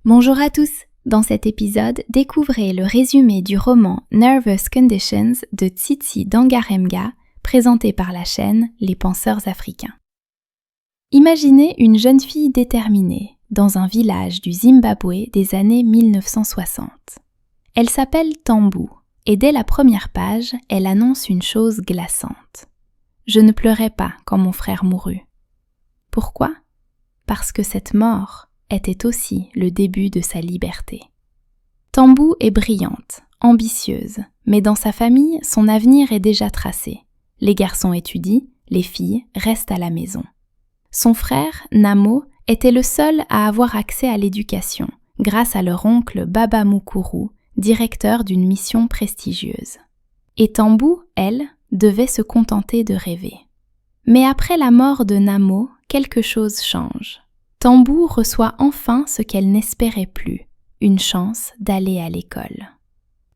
Bonjour à tous! Dans cet épisode, découvrez le résumé du roman Nervous Conditions de Tsitsi Dangarembga, présenté par la chaîne Les Penseurs Africains. Imaginez une jeune fille déterminée, dans un village du Zimbabwe des années 1960. Elle s'appelle Tambu, et dès la première page, elle annonce une chose glaçante. « Je ne pleurais pas quand mon frère mourut. » Pourquoi ? Parce que cette mort était aussi le début de sa liberté. Tambu est brillante, ambitieuse, mais dans sa famille, son avenir est déjà tracé. Les garçons étudient, les filles restent à la maison. Son frère, Namo, était le seul à avoir accès à l'éducation, grâce à leur oncle Baba Mukuru, directeur d'une mission prestigieuse. Et Tambu, elle, devait se contenter de rêver. Mais après la mort de Namo, quelque chose change. Tambu reçoit enfin ce qu'elle n'espérait plus, une chance d'aller à l'école.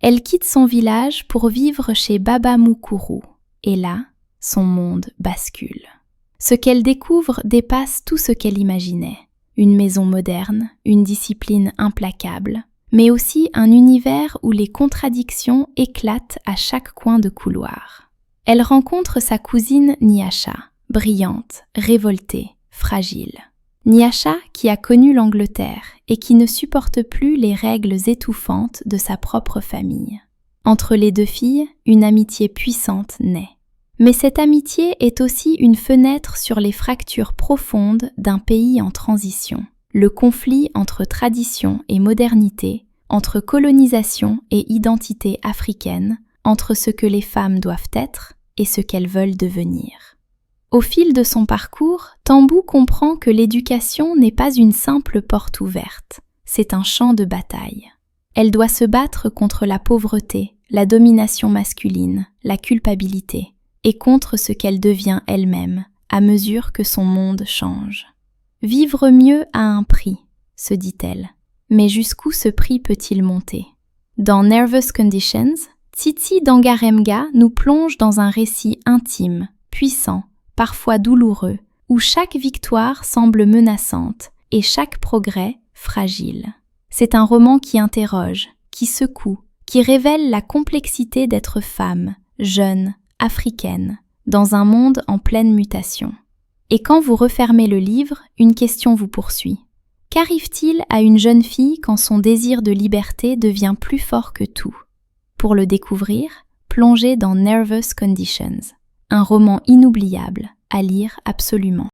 Elle quitte son village pour vivre chez Baba Mukuru, et là, son monde bascule. Ce qu'elle découvre dépasse tout ce qu'elle imaginait. Une maison moderne, une discipline implacable, mais aussi un univers où les contradictions éclatent à chaque coin de couloir. Elle rencontre sa cousine Nyasha, brillante, révoltée, fragile. Nyasha qui a connu l'Angleterre et qui ne supporte plus les règles étouffantes de sa propre famille. Entre les deux filles, une amitié puissante naît. Mais cette amitié est aussi une fenêtre sur les fractures profondes d'un pays en transition. Le conflit entre tradition et modernité, entre colonisation et identité africaine, entre ce que les femmes doivent être et ce qu'elles veulent devenir. Au fil de son parcours, Tambu comprend que l'éducation n'est pas une simple porte ouverte, c'est un champ de bataille. Elle doit se battre contre la pauvreté, la domination masculine, la culpabilité, et contre ce qu'elle devient elle-même, à mesure que son monde change. Vivre mieux a un prix, se dit-elle, mais jusqu'où ce prix peut-il monter ? Dans Nervous Conditions, Tsitsi Dangarembga nous plonge dans un récit intime, puissant, parfois douloureux, où chaque victoire semble menaçante et chaque progrès fragile. C'est un roman qui interroge, qui secoue, qui révèle la complexité d'être femme, jeune, africaine, dans un monde en pleine mutation. Et quand vous refermez le livre, une question vous poursuit. Qu'arrive-t-il à une jeune fille quand son désir de liberté devient plus fort que tout ? Pour le découvrir, plongez dans Nervous Conditions. Un roman inoubliable, à lire absolument.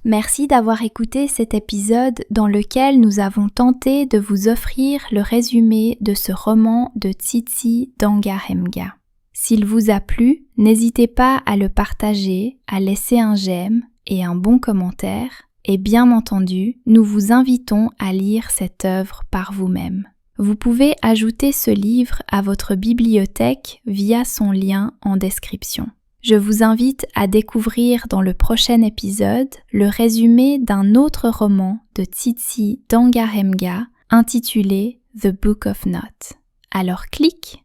Merci d'avoir écouté cet épisode dans lequel nous avons tenté de vous offrir le résumé de ce roman de Tsitsi Dangarembga. S'il vous a plu, n'hésitez pas à le partager, à laisser un j'aime et un bon commentaire, et bien entendu, nous vous invitons à lire cette œuvre par vous-même. Vous pouvez ajouter ce livre à votre bibliothèque via son lien en description. Je vous invite à découvrir dans le prochain épisode le résumé d'un autre roman de Tsitsi Dangarembga intitulé The Book of Not. Alors clique